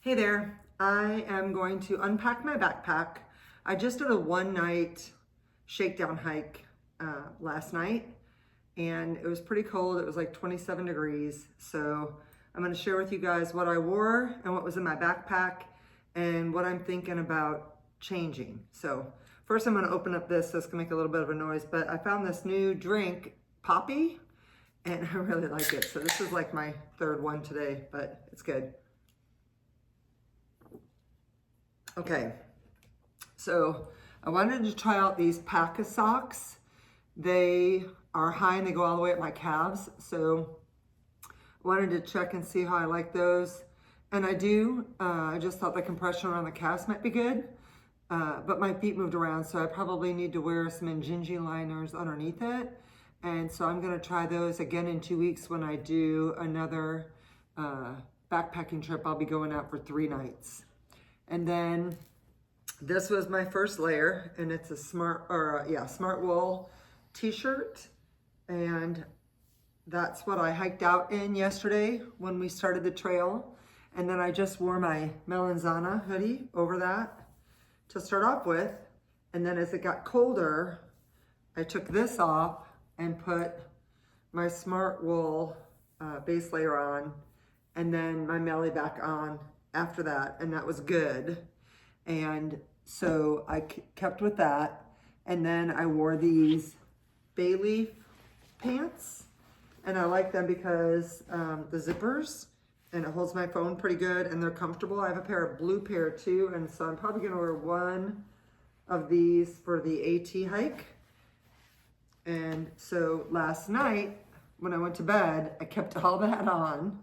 Hey there, I am going to unpack my backpack. I just did a one-night shakedown hike last night, and it was pretty cold. It was like 27 degrees. So I'm going to share with you guys what I wore and what was in my backpack and what I'm thinking about changing. So first I'm going to open up this, so it's going to make a little bit of a noise, but I found this new drink, Poppy, and I really like it. So this is like my third one today, but it's good. Okay, so I wanted to try out these pack of socks. They are high and they go all the way up my calves. So I wanted to check and see how I like those. And I do. I just thought the compression around the calves might be good. But my feet moved around, so I probably need to wear some Injinji liners underneath it. And so I'm going to try those again in 2 weeks when I do another backpacking trip. I'll be going out for 3 nights. And then this was my first layer, and it's a smart wool t-shirt, and that's what I hiked out in yesterday when we started the trail. And then I just wore my Melanzana hoodie over that to start off with. And then as it got colder, I took this off and put my smart wool base layer on, and then my Melly back on after that, and that was good. And so I kept with that, and then I wore these bay leaf pants, and I like them because the zippers, and it holds my phone pretty good, and they're comfortable. I have a blue pair too, and so I'm probably gonna wear one of these for the AT hike. And so last night when I went to bed, I kept all that on,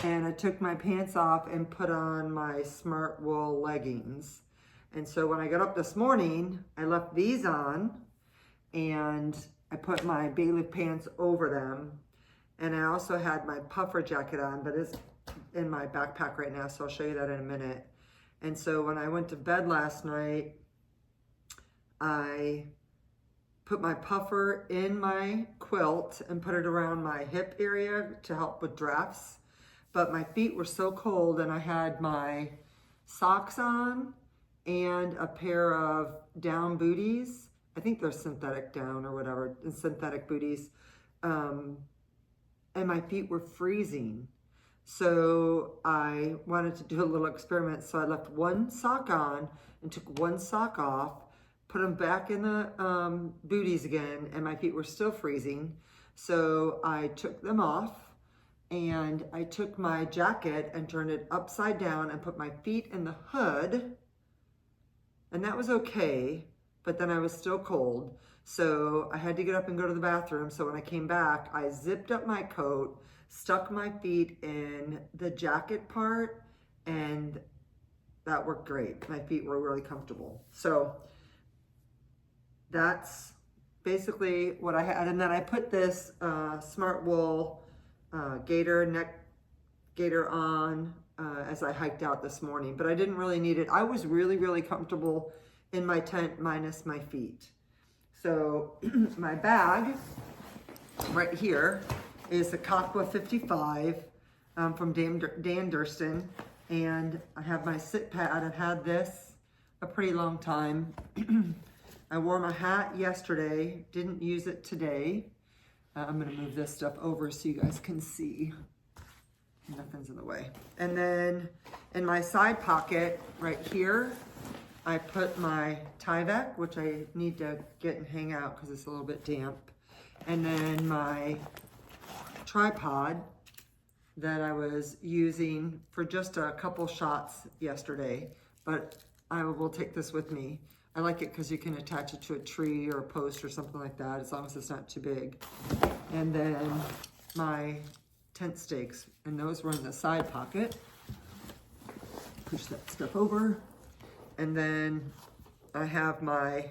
and I took my pants off and put on my smart wool leggings. And so when I got up this morning, I left these on, and I put my bay leaf pants over them. And I also had my puffer jacket on, but it's in my backpack right now, so I'll show you that in a minute. And so when I went to bed last night, I put my puffer in my quilt and put it around my hip area to help with drafts. But my feet were so cold, and I had my socks on and a pair of down booties. I think they're synthetic down or whatever, synthetic booties. And my feet were freezing. So I wanted to do a little experiment. So I left one sock on and took one sock off, put them back in the booties again, and my feet were still freezing. So I took them off, and I took my jacket and turned it upside down and put my feet in the hood, and that was okay, but then I was still cold. So I had to get up and go to the bathroom. So when I came back, I zipped up my coat, stuck my feet in the jacket part, and that worked great. My feet were really comfortable. So that's basically what I had. And then I put this smart wool neck gaiter on as I hiked out this morning, but I didn't really need it. I was really, really comfortable in my tent minus my feet. So my bag right here is the Kakwa 55 from Dan Durston, and I have my sit pad. I've had this a pretty long time. I wore my hat yesterday, didn't use it today. I'm gonna move this stuff over so you guys can see. Nothing's in the way. And then in my side pocket right here, I put my Tyvek, which I need to get and hang out because it's a little bit damp. And then my tripod that I was using for just a couple shots yesterday, but I will take this with me. I like it because you can attach it to a tree or a post or something like that, as long as it's not too big. And then my tent stakes, and those were in the side pocket. Push that stuff over. And then I have my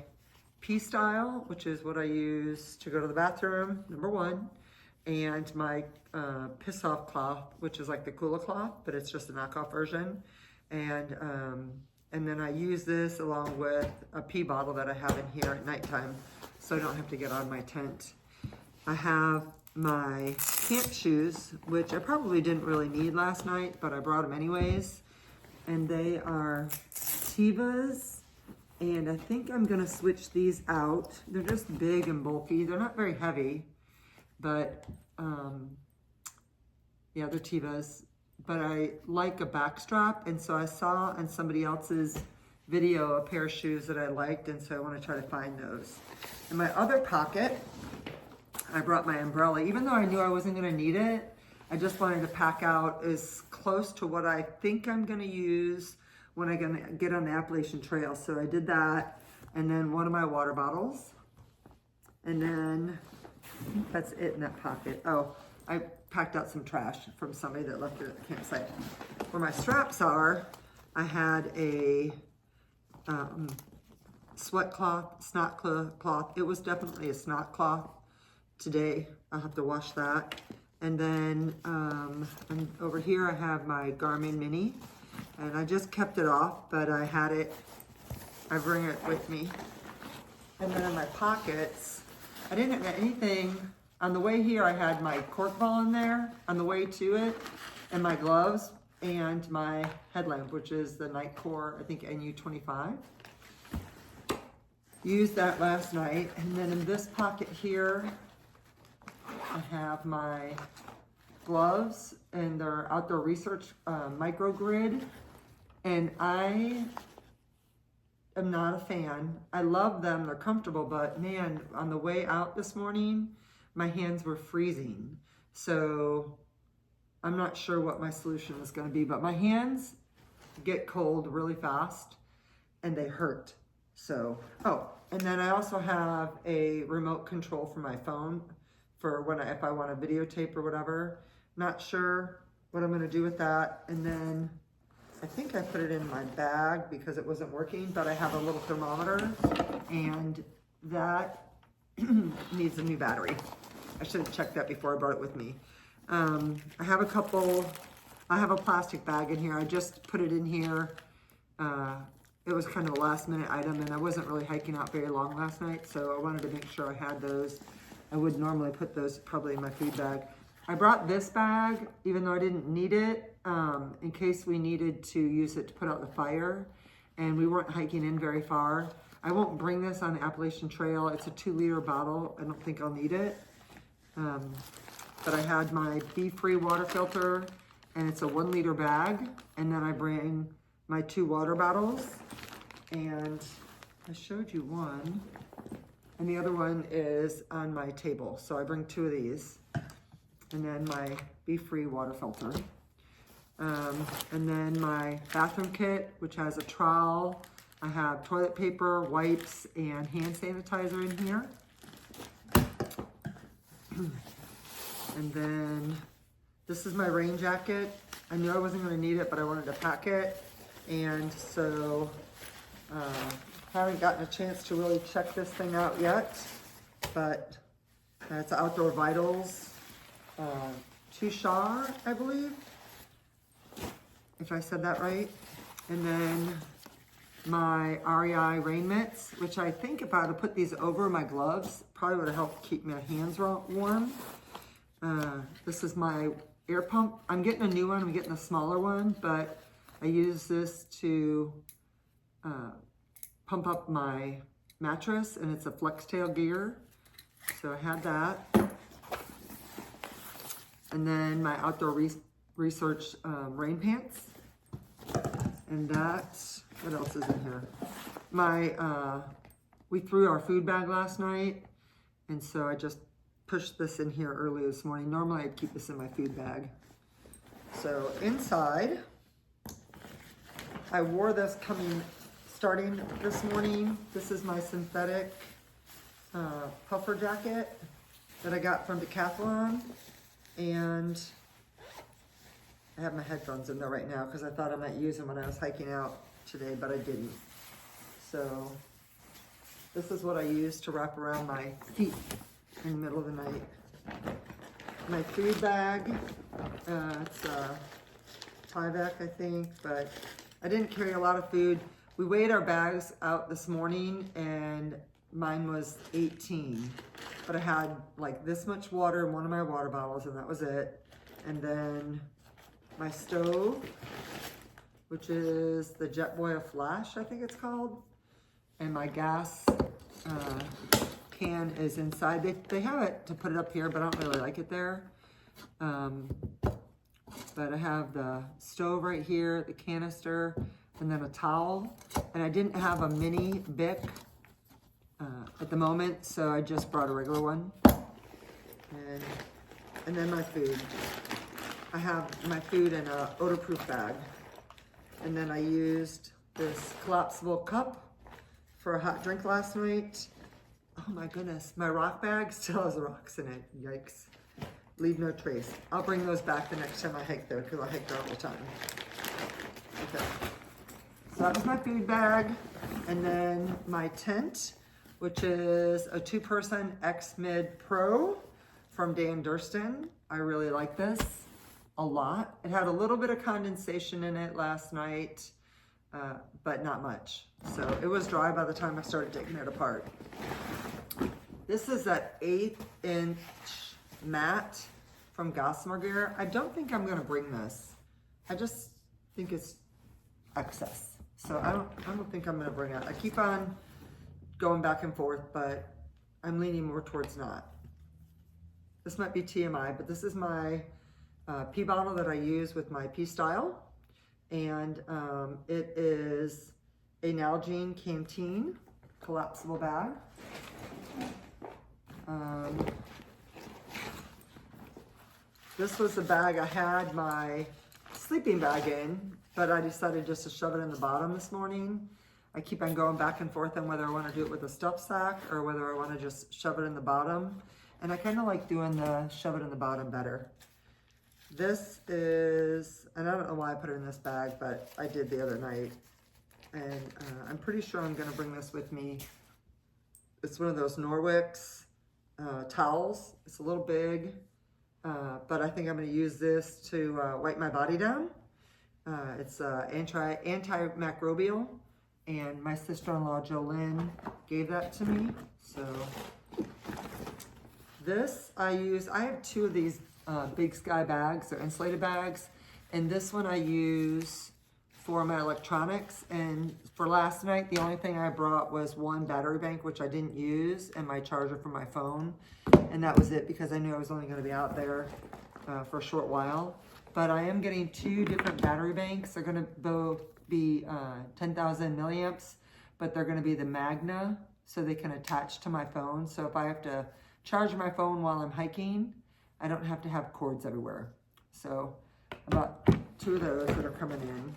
P-Style, which is what I use to go to the bathroom, number one, and my piss-off cloth, which is like the Kula cloth, but it's just a knockoff version. And then I use this along with a pee bottle that I have in here at nighttime, so I don't have to get out of my tent. I have my camp shoes, which I probably didn't really need last night, but I brought them anyways. and they are Tevas, and I think I'm gonna switch these out. They're just big and bulky. They're not very heavy, but yeah, they're Tevas, but I like a back strap, and so I saw on somebody else's video a pair of shoes that I liked, and so I want to try to find those. In my other pocket, I brought my umbrella. Even though I knew I wasn't going to need it, I just wanted to pack out as close to what I think I'm going to use when I'm going to get on the Appalachian Trail. So I did that, and then one of my water bottles, and then I think that's it in that pocket. Oh, I packed out some trash from somebody that left it at the campsite. Where my straps are, I had a sweat cloth, snot cloth. It was definitely a snot cloth today. I'll have to wash that. And then and over here I have my Garmin Mini, and I just kept it off, but I had it, I bring it with me. And then in my pockets, I didn't have anything. On the way here, I had my cork ball in there on the way to it, and my gloves, and my headlamp, which is the Nightcore, I think NU25. Used that last night. And then in this pocket here, I have my gloves, and they're Outdoor Research microgrid. And I am not a fan. I love them, they're comfortable, but man, on the way out this morning, my hands were freezing. So I'm not sure what my solution is going to be, but my hands get cold really fast and they hurt. So, oh, and then I also have a remote control for my phone for when if I want to videotape or whatever. Not sure what I'm going to do with that. And then I think I put it in my bag because it wasn't working, but I have a little thermometer, and that needs a new battery. I should have checked that before I brought it with me. I have a plastic bag in here. I just put it in here. It was kind of a last minute item, and I wasn't really hiking out very long last night, so I wanted to make sure I had those. I would normally put those probably in my food bag. I brought this bag, even though I didn't need it, in case we needed to use it to put out the fire, and we weren't hiking in very far. I won't bring this on the Appalachian Trail. It's a 2-liter bottle. I don't think I'll need it. But I had my Be-Free water filter, and it's a 1-liter bag. And then I bring my 2 water bottles, and I showed you one, and the other one is on my table. So I bring 2 of these, and then my Be-Free water filter. And then my bathroom kit, which has a trowel. I have toilet paper, wipes, and hand sanitizer in here. And then this is my rain jacket. I knew I wasn't going to need it, but I wanted to pack it. And so haven't gotten a chance to really check this thing out yet, but it's Outdoor Vitals Tushar, I believe, if I said that right. And then my REI rain mitts, which I think if I had to put these over my gloves, probably would have helped keep my hands warm. This is my air pump. I'm getting a new one. I'm getting a smaller one, but I use this to pump up my mattress, and it's a flex tail gear. So I had that. And then my Outdoor Research rain pants. And that's, what else is in here? We threw our food bag last night, and so I just pushed this in here early this morning. Normally I'd keep this in my food bag. So inside, I wore this starting this morning. This is my synthetic puffer jacket that I got from Decathlon, and I have my headphones in there right now because I thought I might use them when I was hiking out today, but I didn't. So this is what I use to wrap around my feet in the middle of the night. My food bag, it's a Tyvek, I think, but I didn't carry a lot of food. We weighed our bags out this morning, and mine was 18, but I had like this much water in one of my water bottles, and that was it. And then my stove, which is the Jetboil Flash, I think it's called. And my gas can is inside. They have it to put it up here, but I don't really like it there. But I have the stove right here, the canister, and then a towel. And I didn't have a mini Bic at the moment, so I just brought a regular one. And then my food. I have my food in a odor-proof bag. And then I used this collapsible cup for a hot drink last night. Oh my goodness, my rock bag still has rocks in it, yikes. Leave no trace. I'll bring those back the next time I hike there because I hike there all the time. Okay, so that was my food bag. And then my tent, which is a 2-person X-Mid Pro from Dan Durston. I really like this a lot. It had a little bit of condensation in it last night, but not much. So it was dry by the time I started taking it apart. This is that 1/8" mat from Gossamer Gear. I don't think I'm gonna bring this. I just think it's excess. So I don't think I'm gonna bring it. I keep on going back and forth, but I'm leaning more towards not. This might be TMI, but this is my pee bottle that I use with my pee style. And it is a Nalgene Canteen collapsible bag. This was the bag I had my sleeping bag in, but I decided just to shove it in the bottom this morning. I keep on going back and forth on whether I want to do it with a stuff sack or whether I want to just shove it in the bottom. And I kind of like doing the shove it in the bottom better. This is, and I don't know why I put it in this bag, but I did the other night. And I'm pretty sure I'm going to bring this with me. It's one of those Norwick's towels. It's a little big, but I think I'm going to use this to wipe my body down. It's antimicrobial, and my sister-in-law Jolynn gave that to me. So this I use. I have 2 of these Big Sky bags. They're insulated bags, and this one I use for my electronics. And for last night, the only thing I brought was 1 battery bank, which I didn't use, and my charger for my phone. And that was it because I knew I was only going to be out there for a short while. But I am getting 2 different battery banks. They're going to both be 10,000 milliamps, but they're going to be the Magna, so they can attach to my phone. So if I have to charge my phone while I'm hiking, I don't have to have cords everywhere. So about 2 of those that are coming in.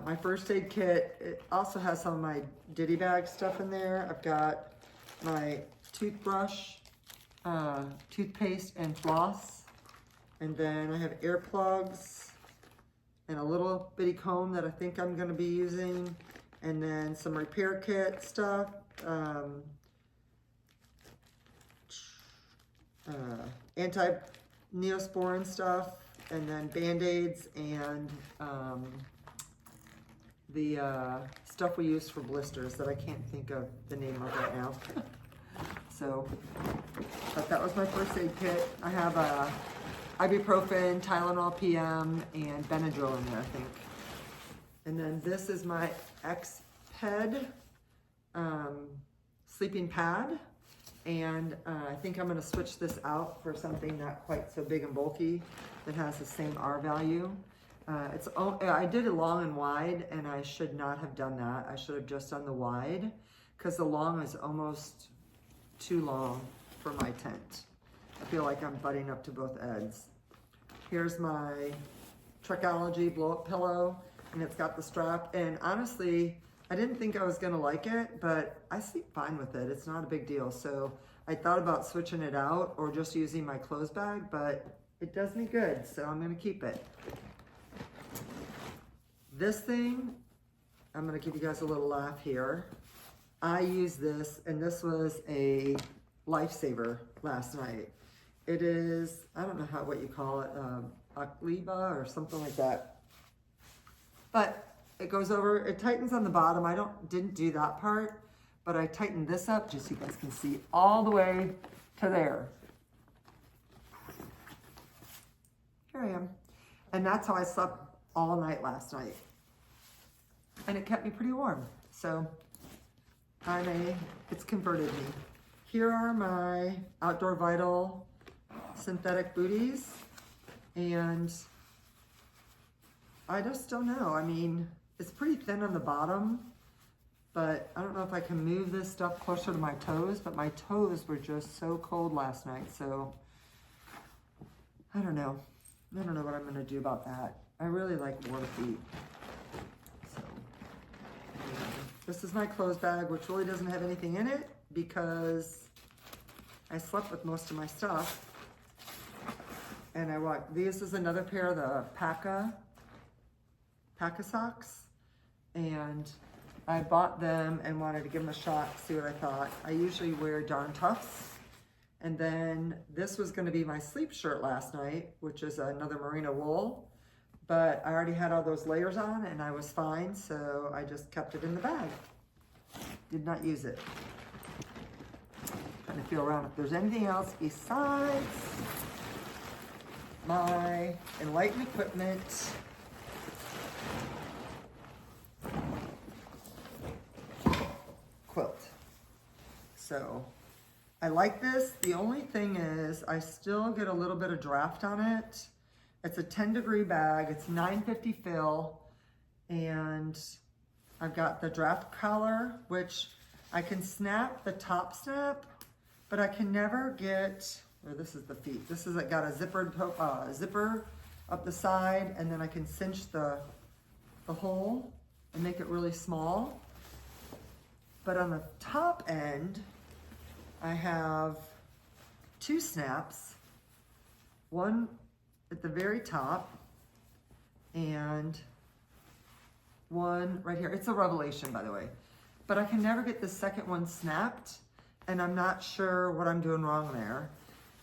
My first aid kit, it also has some of my ditty bag stuff in there. I've got my toothbrush, toothpaste, and floss. And then I have earplugs and a little bitty comb that I think I'm going to be using. And then some repair kit stuff. Anti-neosporin stuff. And then Band-Aids and the stuff we use for blisters that I can't think of the name of right now. So, but that was my first aid kit. I have ibuprofen, Tylenol PM, and Benadryl in there, I think. And then this is my X-Ped sleeping pad. And I think I'm gonna switch this out for something not quite so big and bulky that has the same R value. I did it long and wide, and I should not have done that. I should have just done the wide, because the long is almost too long for my tent. I feel like I'm butting up to both ends. Here's my Trekology blow-up pillow, and it's got the strap. And honestly, I didn't think I was gonna like it, but I sleep fine with it. It's not a big deal. So I thought about switching it out or just using my clothes bag, but it does me good, so I'm gonna keep it. This thing, I'm gonna give you guys a little laugh here. I use this, and this was a lifesaver last night. It is, I don't know what you call it, Akliba or something like that. But it goes over, it tightens on the bottom. I didn't do that part, but I tightened this up just so you guys can see all the way to there. Here I am. And that's how I slept all night last night. And it kept me pretty warm. So it's converted me. Here are my Outdoor Vital synthetic booties. And I just don't know. I mean, it's pretty thin on the bottom, but I don't know if I can move this stuff closer to my toes, but my toes were just so cold last night. So I don't know. I don't know what I'm going to do about that. I really like warm feet. So this is my clothes bag, which really doesn't have anything in it because I slept with most of my stuff. And this is another pair of the Paca socks. And I bought them and wanted to give them a shot, see what I thought. I usually wear Darn Toughs. And then this was gonna be my sleep shirt last night, which is another merino wool. But I already had all those layers on and I was fine, so I just kept it in the bag. Did not use it. Trying to feel around if there's anything else besides my Enlighten equipment. Quilt. So I like this. The only thing is I still get a little bit of draft on it. It's a 10-degree bag. It's $9.50 fill. And I've got the draft collar, which I can snap the top snap, but I can never get, or this is the feet. This is got a zipper up the side, and then I can cinch the hole and make it really small. But on the top end, I have two snaps, one at the very top and one right here. It's a revelation, by the way, but I can never get the second one snapped, and I'm not sure what I'm doing wrong there.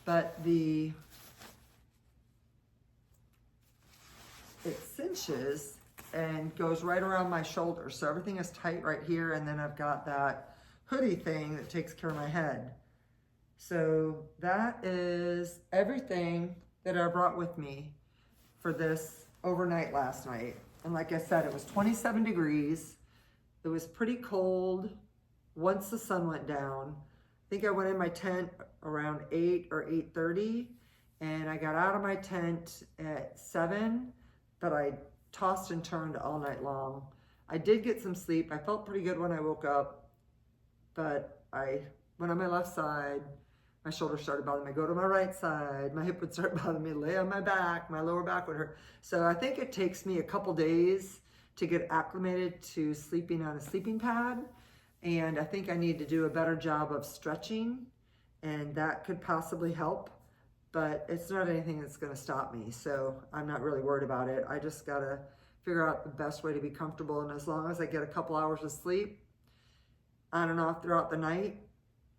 But it cinches and goes right around my shoulders. So everything is tight right here. And then I've got that hoodie thing that takes care of my head. So that is everything that I brought with me for this overnight last night. And like I said, it was 27 degrees. It was pretty cold once the sun went down. I think I went in my tent around 8 or 8:30, and I got out of my tent at 7, but I tossed and turned all night long. I did get some sleep. I felt pretty good when I woke up, but I went on my left side, my shoulder started bothering me. Go to my right side, my hip would start bothering me, lay on my back, my lower back would hurt. So I think it takes me a couple days to get acclimated to sleeping on a sleeping pad. And I think I need to do a better job of stretching, and that could possibly help, but it's not anything that's gonna stop me. So I'm not really worried about it. I just gotta figure out the best way to be comfortable. And as long as I get a couple hours of sleep on and off throughout the night,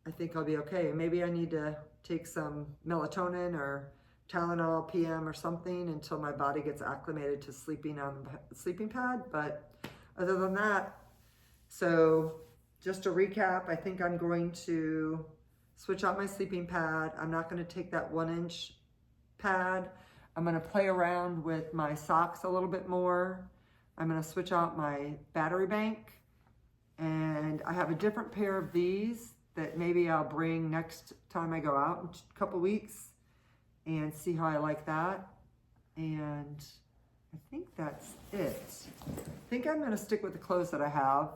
I think I'll be okay. Maybe I need to take some melatonin or Tylenol PM or something until my body gets acclimated to sleeping on the sleeping pad. But other than that, so just to recap, I think I'm going to switch out my sleeping pad. I'm not going to take that 1-inch pad. I'm going to play around with my socks a little bit more. I'm going to switch out my battery bank. And I have a different pair of these that maybe I'll bring next time I go out in a couple weeks and see how I like that. And I think that's it. I think I'm going to stick with the clothes that I have.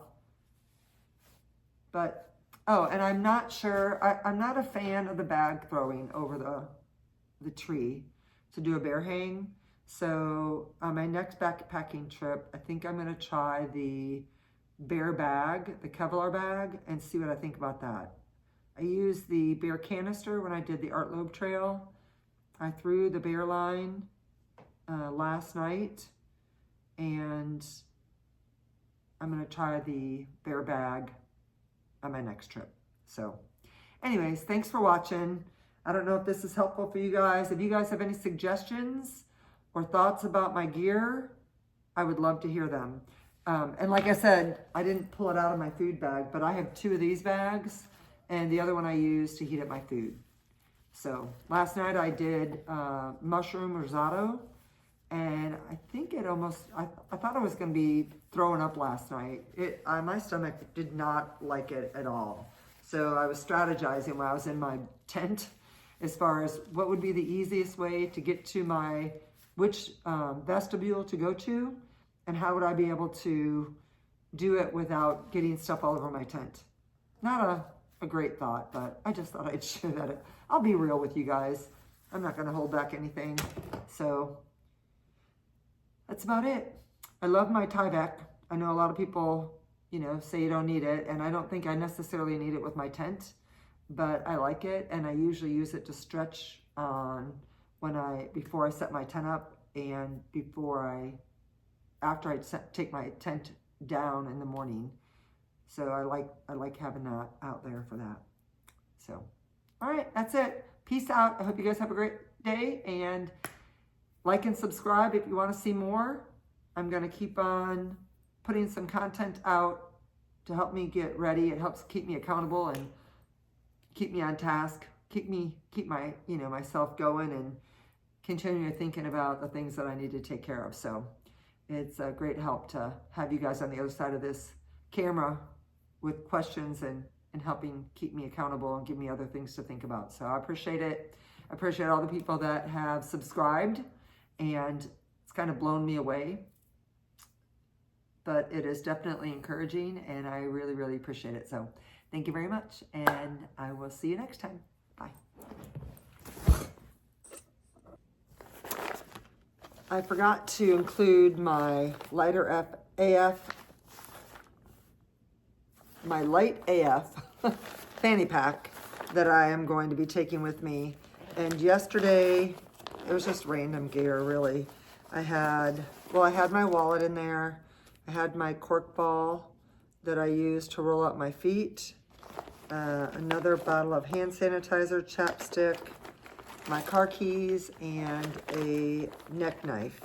But, oh, and I'm not sure, I'm not a fan of the bag throwing over the tree to do a bear hang. So on my next backpacking trip, I think I'm gonna try the bear bag, the Kevlar bag, and see what I think about that. I used the bear canister when I did the Art Loeb Trail. I threw the bear line last night, and I'm gonna try the bear bag on my next trip. So anyways, thanks for watching. I don't know if this is helpful for you guys. If you guys have any suggestions or thoughts about my gear, I would love to hear them. And like I said, I didn't pull it out of my food bag, but I have 2 of these bags, and the other one I use to heat up my food. So last night I did mushroom risotto, And I think it almost, I thought I was going to be throwing up last night. My stomach did not like it at all. So I was strategizing when I was in my tent as far as what would be the easiest way to get to which vestibule to go to, and how would I be able to do it without getting stuff all over my tent. Not a great thought, but I just thought I'd share that. I'll be real with you guys. I'm not going to hold back anything. So that's about it. I love my Tyvek. I know a lot of people, say you don't need it, and I don't think I necessarily need it with my tent, but I like it, and I usually use it to stretch on before I set my tent up, and after I take my tent down in the morning. So I like having that out there for that. So, all right, that's it. Peace out. I hope you guys have a great day, and like and subscribe if you want to see more. I'm going to keep on putting some content out to help me get ready. It helps keep me accountable and keep me on task, keep my, myself going, and continue thinking about the things that I need to take care of. So it's a great help to have you guys on the other side of this camera with questions and helping keep me accountable and give me other things to think about. So I appreciate it. I appreciate all the people that have subscribed, and it's kind of blown me away. But it is definitely encouraging, and I really, really appreciate it. So thank you very much, and I will see you next time. Bye. I forgot to include my Light AF fanny pack that I am going to be taking with me. And yesterday, it was just random gear, really. I had my wallet in there. I had my cork ball that I use to roll out my feet. Another bottle of hand sanitizer, chapstick, my car keys, and a neck knife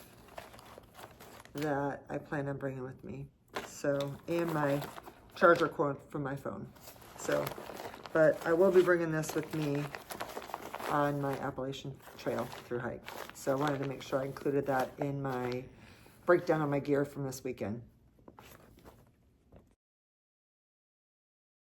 that I plan on bringing with me. So, and my charger cord for my phone. So, but I will be bringing this with me on my Appalachian Trail through hike. So I wanted to make sure I included that in my breakdown of my gear from this weekend.